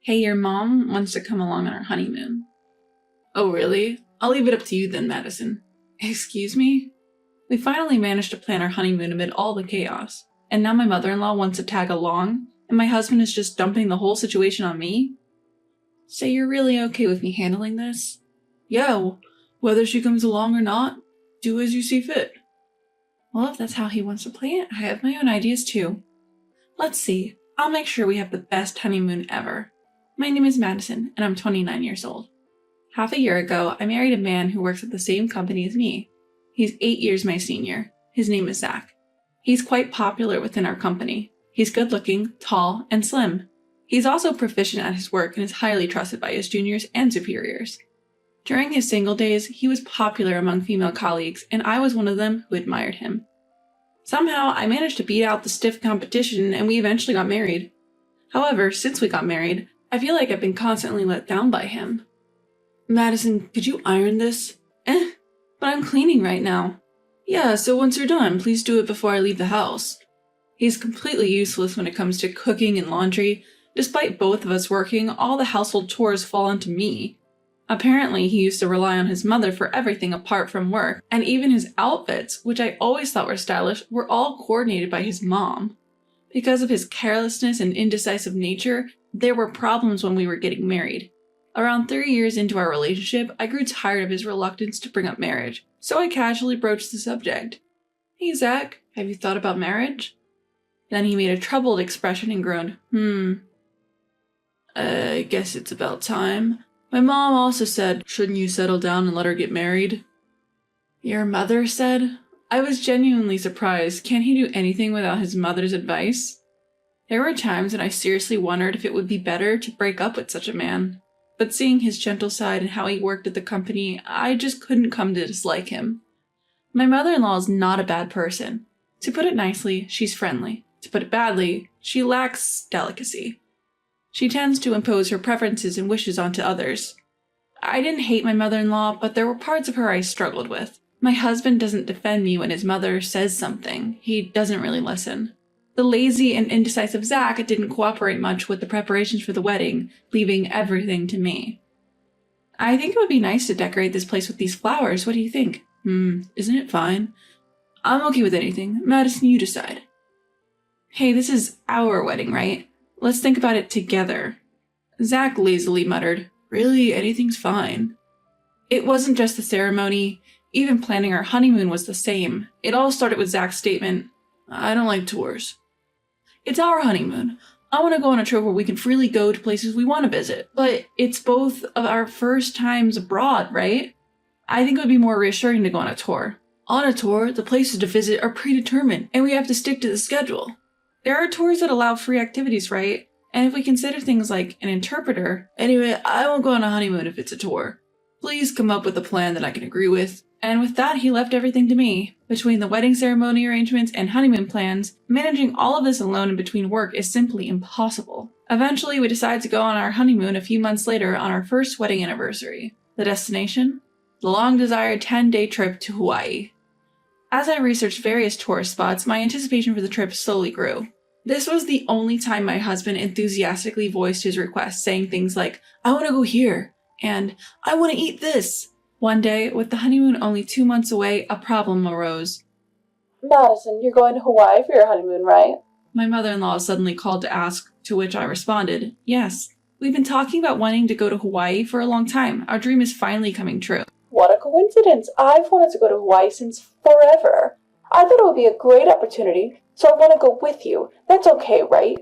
Hey, your mom wants to come along on our honeymoon. Oh, really? I'll leave it up to you then, Madison. Excuse me? We finally managed to plan our honeymoon amid all the chaos, and now my mother-in-law wants to tag along, and my husband is just dumping the whole situation on me? So you're really okay with me handling this? Yeah, whether she comes along or not, do as you see fit. Well, if that's how he wants to play it, I have my own ideas too. Let's see, I'll make sure we have the best honeymoon ever. My name is Madison, and I'm 29 years old. Half a year ago, I married a man who works at the same company as me. He's 8 years my senior. His name is Zach. He's quite popular within our company. He's good-looking, tall, and slim. He's also proficient at his work and is highly trusted by his juniors and superiors. During his single days, he was popular among female colleagues, and I was one of them who admired him. Somehow, I managed to beat out the stiff competition, and we eventually got married. However, since we got married, I feel like I've been constantly let down by him. Madison, could you iron this? But I'm cleaning right now. Yeah, so once you're done, please do it before I leave the house. He's completely useless when it comes to cooking and laundry. Despite both of us working, all the household chores fall onto me. Apparently, he used to rely on his mother for everything apart from work, and even his outfits, which I always thought were stylish, were all coordinated by his mom. Because of his carelessness and indecisive nature, there were problems when we were getting married. Around 3 years into our relationship, I grew tired of his reluctance to bring up marriage, so I casually broached the subject. Hey Zach, have you thought about marriage? Then he made a troubled expression and groaned, I guess it's about time. My mom also said, shouldn't you settle down and let her get married? Your mother said? I was genuinely surprised. Can't he do anything without his mother's advice? There were times when I seriously wondered if it would be better to break up with such a man. But seeing his gentle side and how he worked at the company, I just couldn't come to dislike him. My mother-in-law is not a bad person. To put it nicely, she's friendly. To put it badly, she lacks delicacy. She tends to impose her preferences and wishes onto others. I didn't hate my mother-in-law, but there were parts of her I struggled with. My husband doesn't defend me when his mother says something. He doesn't really listen. The lazy and indecisive Zach didn't cooperate much with the preparations for the wedding, leaving everything to me. I think it would be nice to decorate this place with these flowers. What do you think? Isn't it fine? I'm okay with anything. Madison, you decide. Hey, this is our wedding, right? Let's think about it together. Zach lazily muttered, really, anything's fine. It wasn't just the ceremony. Even planning our honeymoon was the same. It all started with Zach's statement, I don't like tours. It's our honeymoon. I want to go on a trip where we can freely go to places we want to visit. But it's both of our first times abroad, right? I think it would be more reassuring to go on a tour. On a tour, the places to visit are predetermined, and we have to stick to the schedule. There are tours that allow free activities, right? And if we consider things like an interpreter... Anyway, I won't go on a honeymoon if it's a tour. Please come up with a plan that I can agree with. And with that, he left everything to me. Between the wedding ceremony arrangements and honeymoon plans, managing all of this alone and between work is simply impossible. Eventually, we decided to go on our honeymoon a few months later on our first wedding anniversary. The destination? The long-desired 10-day trip to Hawaii. As I researched various tourist spots, my anticipation for the trip slowly grew. This was the only time my husband enthusiastically voiced his request, saying things like, I want to go here, and I want to eat this. One day, with the honeymoon only 2 months away, a problem arose. Madison, you're going to Hawaii for your honeymoon, right? My mother-in-law suddenly called to ask, to which I responded, yes. We've been talking about wanting to go to Hawaii for a long time. Our dream is finally coming true. What a coincidence. I've wanted to go to Hawaii since forever. I thought it would be a great opportunity, so I want to go with you. That's okay, right?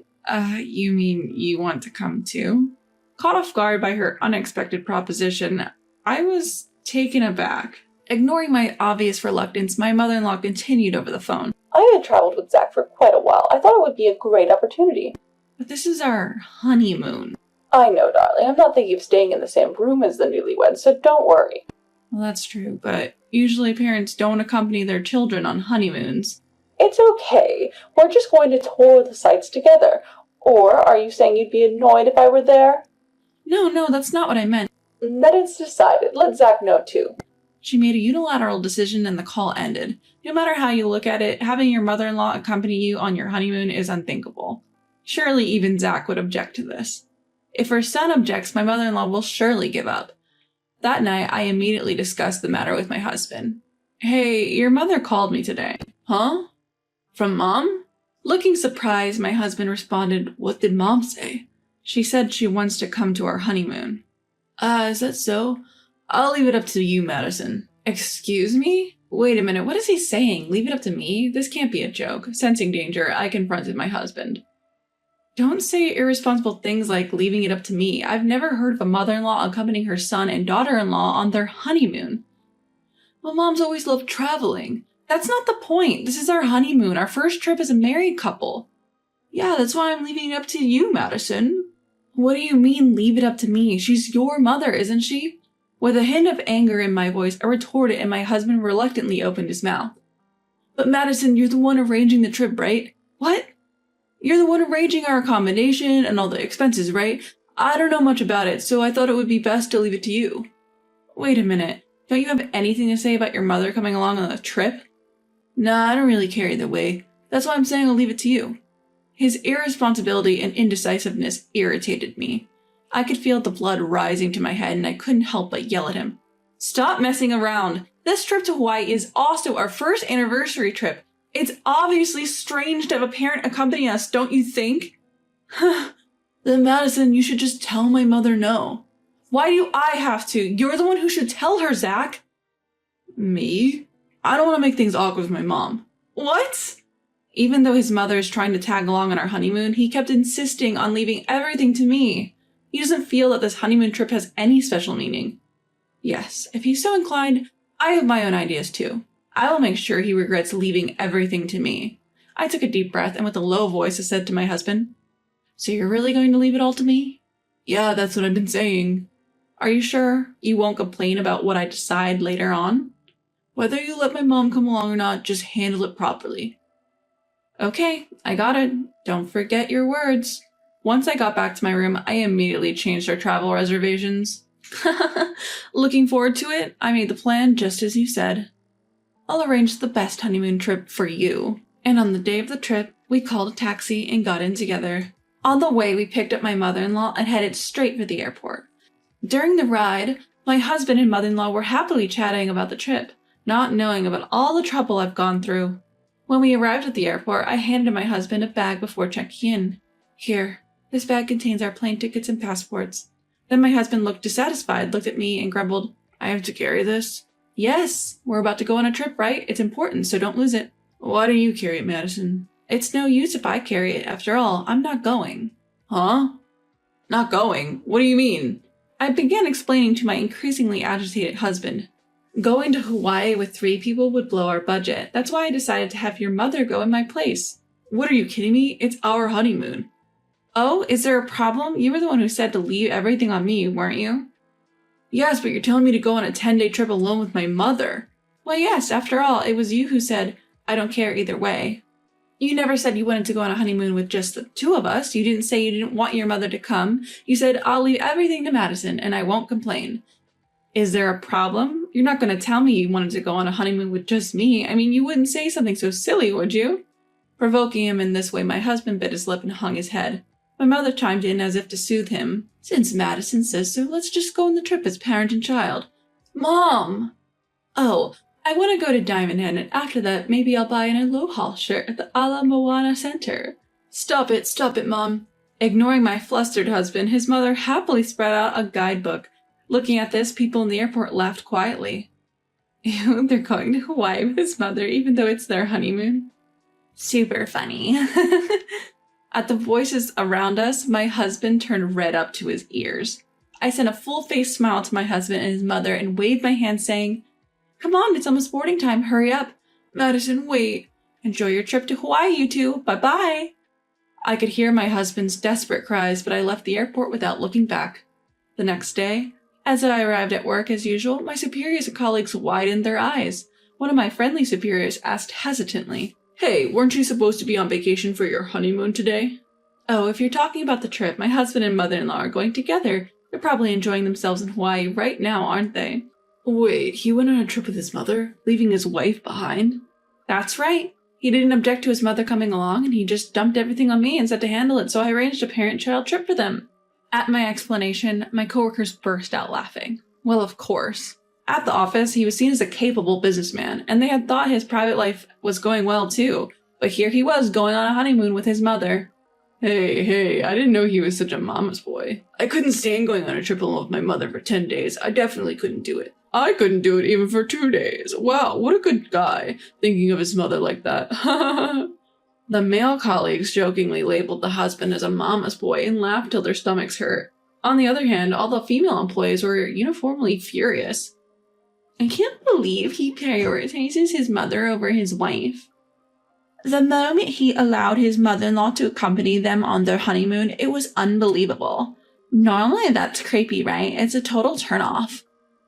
You mean you want to come too? Caught off guard by her unexpected proposition, I was taken aback. Ignoring my obvious reluctance, my mother-in-law continued over the phone. I had traveled with Zach for quite a while. I thought it would be a great opportunity. But this is our honeymoon. I know, darling. I'm not thinking of staying in the same room as the newlyweds, so don't worry. Well, that's true, but usually parents don't accompany their children on honeymoons. It's okay. We're just going to tour the sites together. Or are you saying you'd be annoyed if I were there? No, that's not what I meant. Then it's decided. Let Zach know too. She made a unilateral decision and the call ended. No matter how you look at it, having your mother-in-law accompany you on your honeymoon is unthinkable. Surely even Zach would object to this. If her son objects, my mother-in-law will surely give up. That night, I immediately discussed the matter with my husband. Hey, your mother called me today. Huh? From Mom? Looking surprised, my husband responded, What did Mom say? She said she wants to come to our honeymoon. Is that so? I'll leave it up to you, Madison. Excuse me? Wait a minute, what is he saying? Leave it up to me? This can't be a joke. Sensing danger, I confronted my husband. Don't say irresponsible things like leaving it up to me. I've never heard of a mother-in-law accompanying her son and daughter-in-law on their honeymoon. Well, Mom's always loved traveling. That's not the point. This is our honeymoon, our first trip as a married couple. Yeah, that's why I'm leaving it up to you, Madison. What do you mean, leave it up to me? She's your mother, isn't she? With a hint of anger in my voice, I retorted and my husband reluctantly opened his mouth. But Madison, you're the one arranging the trip, right? What? You're the one arranging our accommodation and all the expenses, right? I don't know much about it, so I thought it would be best to leave it to you. Wait a minute. Don't you have anything to say about your mother coming along on the trip? Nah, I don't really care either way. That's why I'm saying I'll leave it to you. His irresponsibility and indecisiveness irritated me. I could feel the blood rising to my head and I couldn't help but yell at him. Stop messing around. This trip to Hawaii is also our first anniversary trip. It's obviously strange to have a parent accompany us, don't you think? Then Madison, you should just tell my mother no. Why do I have to? You're the one who should tell her, Zach. Me? I don't want to make things awkward with my mom. What? Even though his mother is trying to tag along on our honeymoon, he kept insisting on leaving everything to me. He doesn't feel that this honeymoon trip has any special meaning. Yes, if he's so inclined, I have my own ideas too. I will make sure he regrets leaving everything to me. I took a deep breath and with a low voice I said to my husband, So you're really going to leave it all to me? Yeah, that's what I've been saying. Are you sure you won't complain about what I decide later on? Whether you let my mom come along or not, just handle it properly. Okay, I got it. Don't forget your words. Once I got back to my room, I immediately changed our travel reservations. Looking forward to it, I made the plan just as you said. I'll arrange the best honeymoon trip for you. And on the day of the trip, we called a taxi and got in together. On the way, we picked up my mother-in-law and headed straight for the airport. During the ride, my husband and mother-in-law were happily chatting about the trip, not knowing about all the trouble I've gone through. When we arrived at the airport, I handed my husband a bag before checking in. Here, this bag contains our plane tickets and passports. Then my husband looked dissatisfied, looked at me, and grumbled, I have to carry this? Yes, we're about to go on a trip, right? It's important, so don't lose it. Why don't you carry it, Madison? It's no use if I carry it. After all, I'm not going. Huh? Not going? What do you mean? I began explaining to my increasingly agitated husband. Going to Hawaii with 3 people would blow our budget. That's why I decided to have your mother go in my place. What, are you kidding me? It's our honeymoon. Oh, is there a problem? You were the one who said to leave everything on me, weren't you? Yes, but you're telling me to go on a 10-day trip alone with my mother. Well, yes, after all, it was you who said, I don't care either way. You never said you wanted to go on a honeymoon with just the 2 of us. You didn't say you didn't want your mother to come. You said, I'll leave everything to Madison, and I won't complain. Is there a problem? You're not going to tell me you wanted to go on a honeymoon with just me. I mean, you wouldn't say something so silly, would you? Provoking him in this way, my husband bit his lip and hung his head. My mother chimed in as if to soothe him. Since Madison says so, let's just go on the trip as parent and child. Mom! Oh, I want to go to Diamond Head, and after that, maybe I'll buy an Aloha shirt at the Ala Moana Center. Stop it, Mom. Ignoring my flustered husband, his mother happily spread out a guidebook. Looking at this, people in the airport laughed quietly. Ew, they're going to Hawaii with his mother, even though it's their honeymoon. Super funny. At the voices around us, my husband turned red up to his ears. I sent a full-faced smile to my husband and his mother and waved my hand saying, Come on, it's almost boarding time, hurry up. Madison, wait. Enjoy your trip to Hawaii, you two. Bye-bye. I could hear my husband's desperate cries, but I left the airport without looking back. The next day, as I arrived at work as usual, my superiors and colleagues widened their eyes. One of my friendly superiors asked hesitantly, Hey, weren't you supposed to be on vacation for your honeymoon today? Oh, if you're talking about the trip, my husband and mother-in-law are going together. They're probably enjoying themselves in Hawaii right now, aren't they? Wait, he went on a trip with his mother, leaving his wife behind? That's right. He didn't object to his mother coming along, and he just dumped everything on me and said to handle it, so I arranged a parent-child trip for them. At my explanation, my coworkers burst out laughing. Well, of course. At the office, he was seen as a capable businessman, and they had thought his private life was going well too, but here he was going on a honeymoon with his mother. Hey, I didn't know he was such a mama's boy. I couldn't stand going on a trip alone with my mother for 10 days. I definitely couldn't do it. I couldn't do it even for 2 days. Wow, what a good guy, thinking of his mother like that. The male colleagues jokingly labeled the husband as a mama's boy and laughed till their stomachs hurt. On the other hand, all the female employees were uniformly furious. I can't believe he prioritizes his mother over his wife. The moment he allowed his mother-in-law to accompany them on their honeymoon, it was unbelievable. Normally that's creepy, right? It's a total turnoff.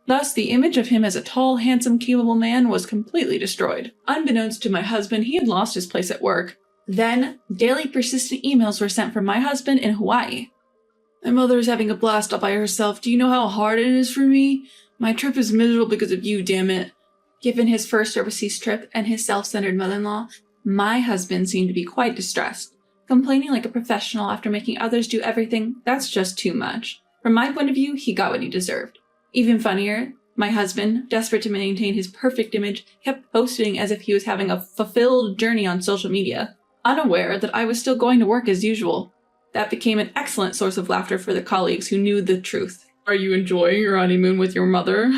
Thus, the image of him as a tall, handsome, capable man was completely destroyed. Unbeknownst to my husband, he had lost his place at work. Then, daily persistent emails were sent from my husband in Hawaii. My mother is having a blast all by herself. Do you know how hard it is for me? My trip is miserable because of you, damn it. Given his first overseas trip and his self-centered mother-in-law, my husband seemed to be quite distressed. Complaining like a professional after making others do everything, that's just too much. From my point of view, he got what he deserved. Even funnier, my husband, desperate to maintain his perfect image, kept posting as if he was having a fulfilled journey on social media, unaware that I was still going to work as usual. That became an excellent source of laughter for the colleagues who knew the truth. Are you enjoying your honeymoon with your mother?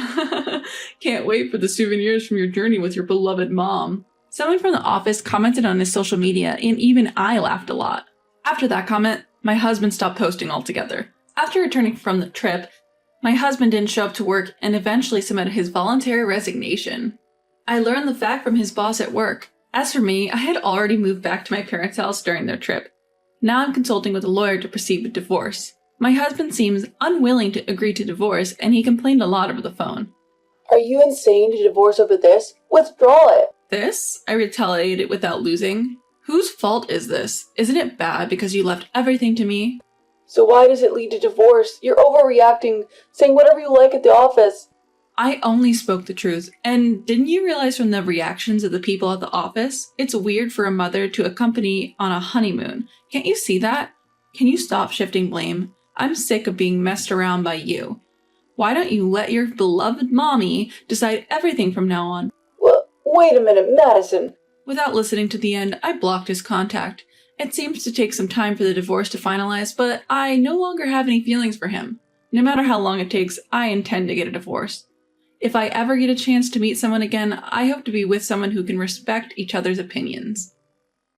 Can't wait for the souvenirs from your journey with your beloved mom. Someone from the office commented on his social media, and even I laughed a lot. After that comment, my husband stopped posting altogether. After returning from the trip, my husband didn't show up to work and eventually submitted his voluntary resignation. I learned the fact from his boss at work. As for me, I had already moved back to my parents' house during their trip. Now I'm consulting with a lawyer to proceed with divorce. My husband seems unwilling to agree to divorce, and he complained a lot over the phone. Are you insane to divorce over this? Withdraw it! This? I retaliated without losing. Whose fault is this? Isn't it bad because you left everything to me? So why does it lead to divorce? You're overreacting, saying whatever you like at the office. I only spoke the truth, and didn't you realize from the reactions of the people at the office? It's weird for a mother to accompany on a honeymoon. Can't you see that? Can you stop shifting blame? I'm sick of being messed around by you. Why don't you let your beloved mommy decide everything from now on? Well, wait a minute, Madison. Without listening to the end, I blocked his contact. It seems to take some time for the divorce to finalize, but I no longer have any feelings for him. No matter how long it takes, I intend to get a divorce. If I ever get a chance to meet someone again, I hope to be with someone who can respect each other's opinions.